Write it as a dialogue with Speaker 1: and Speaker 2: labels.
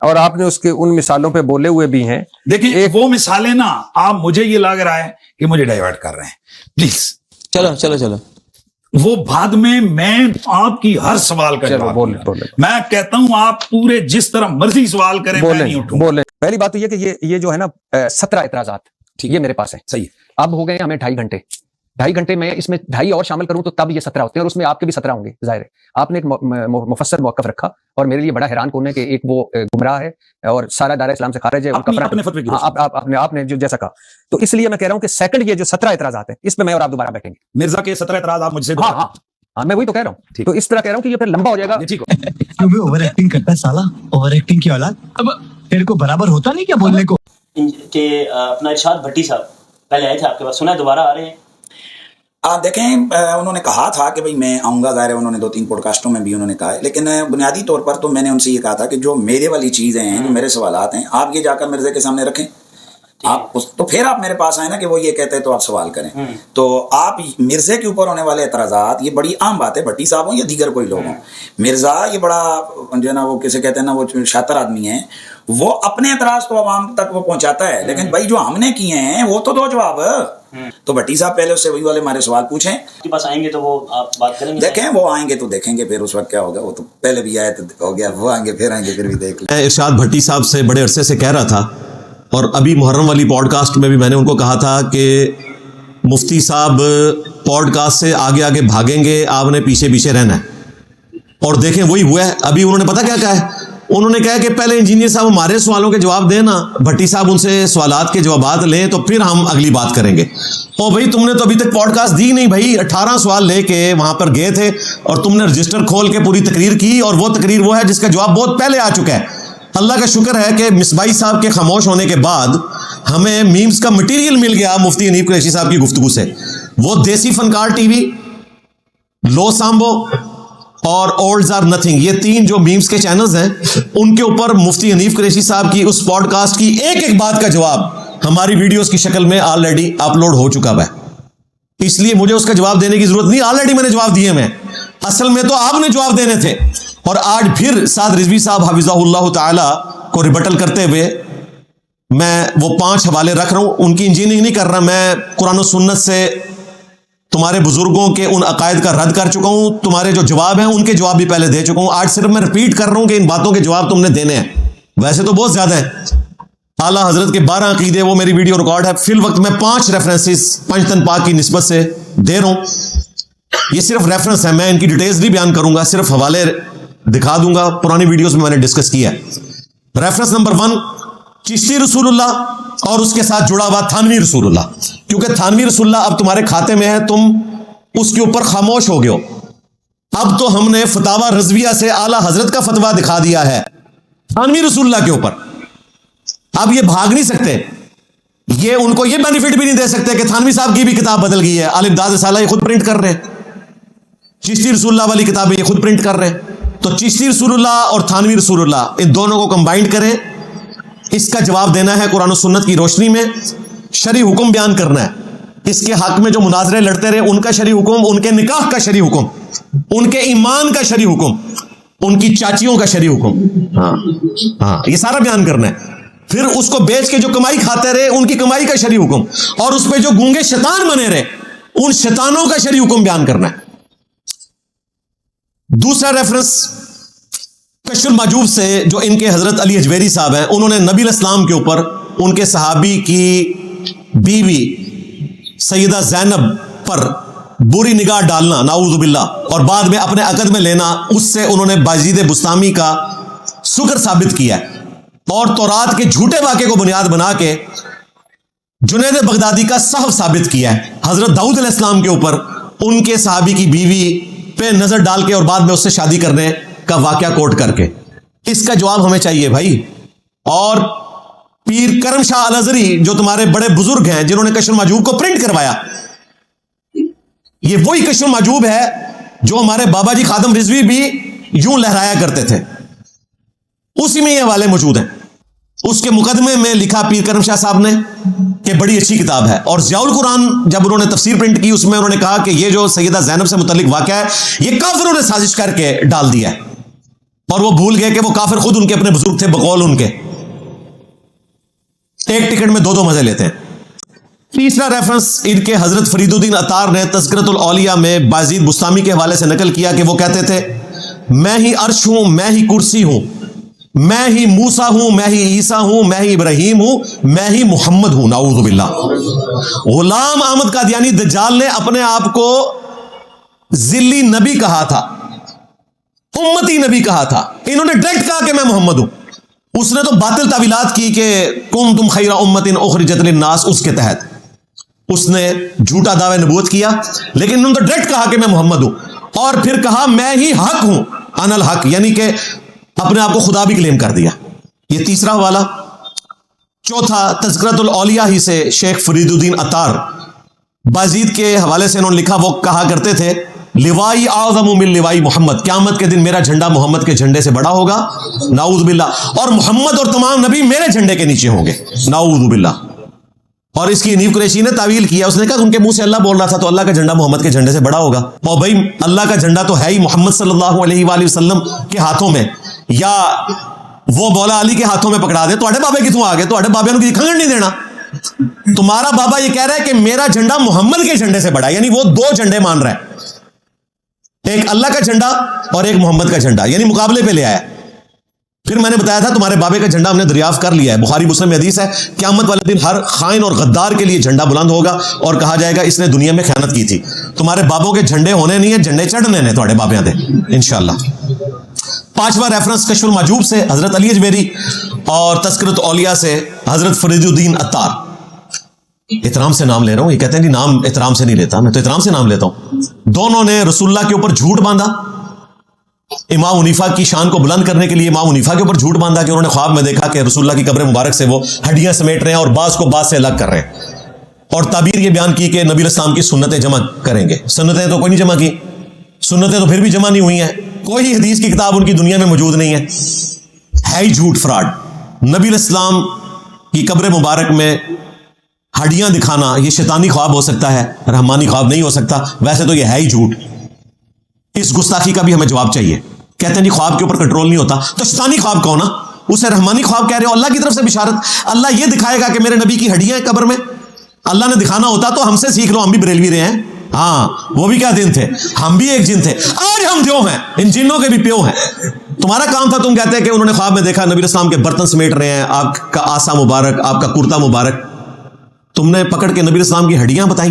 Speaker 1: اور آپ نے اس کے ان مثالوں پہ بولے ہوئے بھی ہیں.
Speaker 2: دیکھیں وہ مثالیں نا آپ مجھے یہ لگ رہا ہے کہ مجھے ڈائیورٹ کر رہے ہیں پلیز.
Speaker 3: چلو
Speaker 2: وہ بعد میں آپ کی ہر سوال کا جواب
Speaker 1: بولیں.
Speaker 2: میں کہتا ہوں آپ پورے جس طرح مرضی سوال کریں میں نہیں اٹھوں.
Speaker 1: بولیں. پہلی بات تو یہ کہ یہ جو ہے نا 17 اعتراضات یہ میرے پاس ہیں.
Speaker 2: صحیح.
Speaker 1: اب ہو گئے ہمیں 2.5 گھنٹے میں اس میں 2.5 اور شامل کروں تو تب یہ 17 ہوتے ہیں اور اس میں آپ کے بھی 17 ہوں گے. ظاہر ہے آپ نے ایک مفسر موقف رکھا اور میرے لیے بڑا حیران کن ہے کہ ایک وہ گمراہ ہے اور سارا دائرہ اسلام سے خارج ہے. آپ نے جو جیسا کہا تو اس لیے میں کہہ رہا ہوں کہ سیکنڈ یہ جو 17 اعتراضات ہیں اس پہ میں اور آپ دوبارہ بیٹھیں گے.
Speaker 2: مرزا کے 17 اعتراض آپ مجھ سے
Speaker 1: ہاں میں وہی تو کہہ رہا ہوں. تو اس طرح کہہ رہا ہوں کہ یہ پھر لمبا ہو جائے گا.
Speaker 4: کیوں بھی اوور ایکٹنگ کرتا ہے سالا, اوور ایکٹنگ کی اولاد. اب تیرے کو برابر ہوتا نہیں کیا بولنے کو.
Speaker 5: کہ اپنا ارشاد بھٹی صاحب پہلے آئے تھے آپ کے پاس, سنا ہے دوبارہ آ رہے ہیں.
Speaker 6: دیکھیں انہوں نے کہا تھا کہ بھئی میں آؤں گا, ظاہر ہے انہوں نے 2-3 پوڈ کاسٹوں میں بھی انہوں نے کہا ہے, لیکن بنیادی طور پر تو میں نے ان سے یہ کہا تھا کہ جو میرے والی چیزیں ہیں, جو میرے سوالات ہیں, آپ یہ جا کر مرزا کے سامنے رکھیں. آپ تو پھر آپ میرے پاس آئے نا کہ وہ یہ کہتے ہیں تو آپ سوال کریں. تو آپ مرزا کے اوپر ہونے والے اعتراضات یہ بڑی عام بات ہے, بھٹی صاحب ہوں یا دیگر کوئی لوگ ہوں. مرزا یہ بڑا جو ہے نا وہ کسے کہتے ہیں نا وہ شاطر آدمی ہے, وہ اپنے اعتراض تو عوام تک وہ پہنچاتا ہے, لیکن بھائی جو ہم نے کیے ہیں وہ تو دو جواب. تو بھٹی صاحب پہلے اس سے وہی والے ہمارے سوال پوچھیں.
Speaker 5: آپ کے پاس آئیں گے تو وہ آپ بات کریں گے.
Speaker 6: دیکھیں وہ آئیں گے تو دیکھیں گے, پھر اس وقت کیا ہوگا. وہ تو پہلے بھی آئے تو ہو گیا, وہ آئیں گے پھر بھی دیکھ لیں.
Speaker 7: میں ارشاد بھٹی صاحب سے بڑے عرصے سے کہہ رہا تھا, اور ابھی محرم والی پوڈ کاسٹ میں بھی میں نے ان کو کہا تھا کہ مفتی صاحب پوڈ کاسٹ سے آگے آگے بھاگیں گے, آپ نے پیچھے پیچھے رہنا ہے. اور دیکھیں وہی ہوا ہے. ابھی انہوں نے پتہ کیا کہا ہے, انہوں نے کہا کہ پہلے انجینئر صاحب ہمارے سوالوں کے جواب دیں نا, بھٹی صاحب ان سے سوالات کے جوابات لیں تو پھر ہم اگلی بات کریں گے. اور بھائی تم نے تو ابھی تک پوڈ کاسٹ دی نہیں بھائی, 18 سوال لے کے وہاں پر گئے تھے اور تم نے رجسٹر کھول کے پوری تقریر کی, اور وہ تقریر وہ ہے جس کا جواب بہت پہلے آ چکا ہے. اللہ کا شکر ہے کہ مصباحی صاحب کے خاموش ہونے کے بعد ہمیں میمز کا مٹیریل مل گیا مفتی حنیف قریشی صاحب کی گفتگو سے. وہ دیسی فنکار ٹی وی, لو سامبو اور اولڈز آر نتھنگ, یہ 3 جو میمز کے چینلز ہیں ان کے اوپر مفتی حنیف قریشی صاحب کی اس پوڈ کاسٹ کی ایک ایک بات کا جواب ہماری ویڈیوز کی شکل میں آلریڈی اپلوڈ ہو چکا ہے. اس لیے مجھے اس کا جواب دینے کی ضرورت نہیں, آلریڈی میں نے جواب دیے. میں اصل میں تو آپ نے جواب دینے تھے. اور آج پھر سعد رضوی صاحب حفظہ اللہ تعالی کو ریبٹل کرتے ہوئے میں وہ 5 حوالے رکھ رہا ہوں. ان کی انجینئرنگ نہیں کر رہا, میں قرآن و سنت سے تمہارے بزرگوں کے ان عقائد کا رد کر چکا ہوں. تمہارے جو جواب ہیں ان کے جواب بھی پہلے دے چکا ہوں. آج صرف میں ریپیٹ کر رہا ہوں کہ ان باتوں کے جواب تم نے دینے ہیں. ویسے تو بہت زیادہ ہیں. اعلیٰ حضرت کے 12 عقیدے, وہ میری ویڈیو ریکارڈ ہے. فی الوقت میں 5 ریفرنسز پنجتن پاک کی نسبت سے دے رہا ہوں. یہ صرف ریفرنس ہے, میں ان کی ڈیٹیلز نہیں بیان کروں گا, صرف حوالے دکھا دوں گا. پرانی ویڈیوز میں نے ڈسکس کیا ہے. ریفرنس نمبر 1 چشتی رسول اللہ اور اس کے ساتھ جڑا ہوا تھانوی رسول اللہ. کیونکہ تھانوی رسول اللہ اب تمہارے کھاتے میں ہے, تم اس کے اوپر خاموش ہو گئے ہو. اب تو ہم نے فتاوی رضویہ سے اعلیٰ حضرت کا فتویٰ دکھا دیا ہے تھانوی رسول اللہ کے اوپر. اب یہ بھاگ نہیں سکتے, یہ ان کو یہ بینیفٹ بھی نہیں دے سکتے کہ تھانوی صاحب کی بھی کتاب بدل گئی ہے. الف داد رسالہ یہ خود پرنٹ کر رہے ہیں, چشتی رسول اللہ والی کتابیں یہ خود پرنٹ کر رہے ہیں. تو چشتی رسول اللہ اور تھانوی رسول اللہ ان دونوں کو کمبائنڈ کریں. اس کا جواب دینا ہے قرآن و سنت کی روشنی میں, شرعی حکم بیان کرنا ہے. اس کے حق میں جو مناظرے لڑتے رہے ان کا شرعی حکم, ان کے نکاح کا شرعی حکم, ان کے ایمان کا شرعی حکم, ان کی چاچیوں کا شرعی حکم, ہاں یہ سارا بیان کرنا ہے. پھر اس کو بیچ کے جو کمائی کھاتے رہے ان کی کمائی کا شرعی حکم, اور اس پہ جو گونگے شیطان بنے رہے ان شیطانوں کا شرعی حکم بیان کرنا ہے. دوسرا ریفرنس کشف المحجوب سے, جو ان کے حضرت علی حجویری صاحب ہیں, انہوں نے نبی الاسلام کے اوپر ان کے صحابی کی بیوی سیدہ زینب پر بری نگاہ ڈالنا نعوذ باللہ, اور بعد میں اپنے عقد میں لینا, اس سے انہوں نے بازید بستامی کا سکر ثابت کیا ہے. اور تورات کے جھوٹے واقعے کو بنیاد بنا کے جنید بغدادی کا صحف ثابت کیا ہے حضرت داؤد علیہ السلام کے اوپر, ان کے صحابی کی بیوی پہ نظر ڈال کے اور بعد میں اس سے شادی کرنے کا واقعہ کوٹ کر کے. اس کا جواب ہمیں چاہیے بھائی. اور پیر کرم شاہ الازری جو تمہارے بڑے بزرگ ہیں جنہوں نے کشف المحجوب کو پرنٹ کروایا, یہ وہی کشف المحجوب ہے جو ہمارے بابا جی خادم رضوی بھی یوں لہرایا کرتے تھے, اسی میں یہ حوالے موجود ہیں. اس کے مقدمے میں لکھا پیر کرم شاہ صاحب نے کہ بڑی اچھی کتاب ہے. اور ضیاء القرآن جب انہوں نے تفسیر پرنٹ کی, اس میں انہوں نے کہا کہ یہ جو سیدہ زینب سے متعلق واقعہ ہے یہ کافروں نے سازش کر کے ڈال دیا ہے. اور وہ بھول گئے کہ وہ کافر خود ان کے اپنے بزرگ تھے بقول ان کے. ایک ٹکٹ میں دو مزے لیتے ہیں. تیسرا ریفرنس ان کے حضرت فرید الدین عطار نے تذکرۃ الاولیاء میں بازید بستامی کے حوالے سے نقل کیا کہ وہ کہتے تھے میں ہی عرش ہوں، میں ہی کرسی ہوں، میں ہی موسیٰ ہوں، میں ہی عیسیٰ ہوں، میں ہی ابراہیم ہوں، میں ہی محمد ہوں. نعوذ باللہ. غلام احمد قادیانی دجال نے اپنے آپ کو ذلی نبی کہا تھا، امتی نبی کہا تھا. انہوں نے ڈائریکٹ کہا کہ میں محمد ہوں. اس نے تو باطل تعویلات کی کہ کنتم خیر امت اخرجت للناس، اس کے تحت اس نے جھوٹا دعوی نبوت کیا، لیکن انہوں نے تو ڈائریکٹ کہا کہ میں محمد ہوں. اور پھر کہا میں ہی حق ہوں، انا الحق، یعنی کہ اپنے آپ کو خدا بھی کلیم کر دیا. یہ تیسرا حوالہ. چوتھا تذکرۃ الاولیاء ہی سے شیخ فرید الدین عطار بازید کے حوالے سے انہوں نے لکھا، وہ کہا کرتے تھے لوائی اعظم من لوائی محمد، قیامت کے دن میرا جھنڈا محمد کے جھنڈے سے بڑا ہوگا. نعوذ باللہ. اور محمد اور تمام نبی میرے جھنڈے کے نیچے ہوں گے. نعوذ باللہ. اور اس کی نیو قریشی نے تعویل کیا، اس نے کہا ان کے منہ سے اللہ بول رہا تھا تو اللہ کا جھنڈا محمد کے جھنڈے سے بڑا ہوگا. اور بھائی اللہ کا جھنڈا تو ہے ہی محمد صلی اللہ علیہ وآلہ وسلم کے ہاتھوں میں، یا وہ مولا علی کے ہاتھوں میں پکڑا دے. تھوڑے بابے کتوں آ گئے؟ تھوڑے بابے کو کھنگڑ نہیں دینا. تمہارا بابا یہ کہہ رہا ہے کہ میرا جھنڈا محمد کے جھنڈے سے بڑا ہے، یعنی وہ دو جھنڈے مان رہا ہے، ایک اللہ کا جھنڈا اور ایک محمد کا جھنڈا، یعنی مقابلے پہ لے آیا. پھر میں نے بتایا تھا تمہارے بابے کا جھنڈا ہم نے دریافت کر لیا ہے. بخاری مسلم میں حدیث ہے قیامت والے دن ہر خائن اور غدار کے لیے جھنڈا بلند ہوگا اور کہا جائے گا اس نے دنیا میں خیانت کی تھی. تمہارے بابوں کے جھنڈے ہونے نہیں ہیں، جھنڈے چڑھنے ہیں تمہارے بابیاں دے انشاءاللہ. پانچواں ریفرنس کشف المحجوب سے حضرت علی اجمیری اور تذکرۃ اولیاء سے حضرت فرید الدین عطار. احترام سے نام لے رہا ہوں، یہ کہتے ہیں کہ نام احترام سے نہیں لیتا، میں تو احترام سے نام لیتا ہوں. دونوں نے رسول اللہ کے اوپر جھوٹ باندھا، امام حنیفہ کی شان کو بلند کرنے کے لیے امام حنیفہ کے اوپر جھوٹ باندھا کہ انہوں نے خواب میں دیکھا کہ رسول اللہ کی قبر مبارک سے وہ ہڈیاں سمیٹ رہے ہیں اور بعض کو بعض سے الگ کر رہے ہیں. اور تعبیر یہ بیان کی کہ نبی علیہ السلام کی سنتیں جمع کریں گے. سنتیں تو کوئی نہیں جمع کی، سنتیں تو پھر بھی جمع نہیں ہوئی ہیں، کوئی حدیث کی کتاب ان کی دنیا میں موجود نہیں ہے ہی جھوٹ، فراڈ. نبی علیہ السلام کی قبر مبارک میں ہڈیاں دکھانا یہ شیطانی خواب ہو سکتا ہے، رحمانی خواب نہیں ہو سکتا. ویسے تو یہ ہے ہی جھوٹ. اس گستاخی کا بھی ہمیں جواب چاہیے. کہتے ہیں نہیں خواب کے اوپر کنٹرول نہیں ہوتا، تو شیطانی خواب کون نا؟ اسے رحمانی خواب کہہ رہے ہو. اللہ کی طرف سے بشارت، اللہ یہ دکھائے گا کہ میرے نبی کی ہڈیاں ہیں قبر میں. اللہ نے دکھانا ہوتا تو ہم سے سیکھ لو، ہم بھی بریلوی رہے ہیں. ہاں وہ بھی کیا دن تھے، ہم بھی ایک جن تھے، آج ہم دیو ہیں، ان جنوں کے بھی پیو ہیں. تمہارا کام تھا، تم کہتے ہیں کہ انہوں نے خواب میں دیکھا نبی اسلام کے برتن سمیٹ رہے ہیں، آپ کا آسا مبارک، آپ کا کرتا مبارک. تم نے پکڑ کے نبی اسلام کی ہڈیاں بتائی.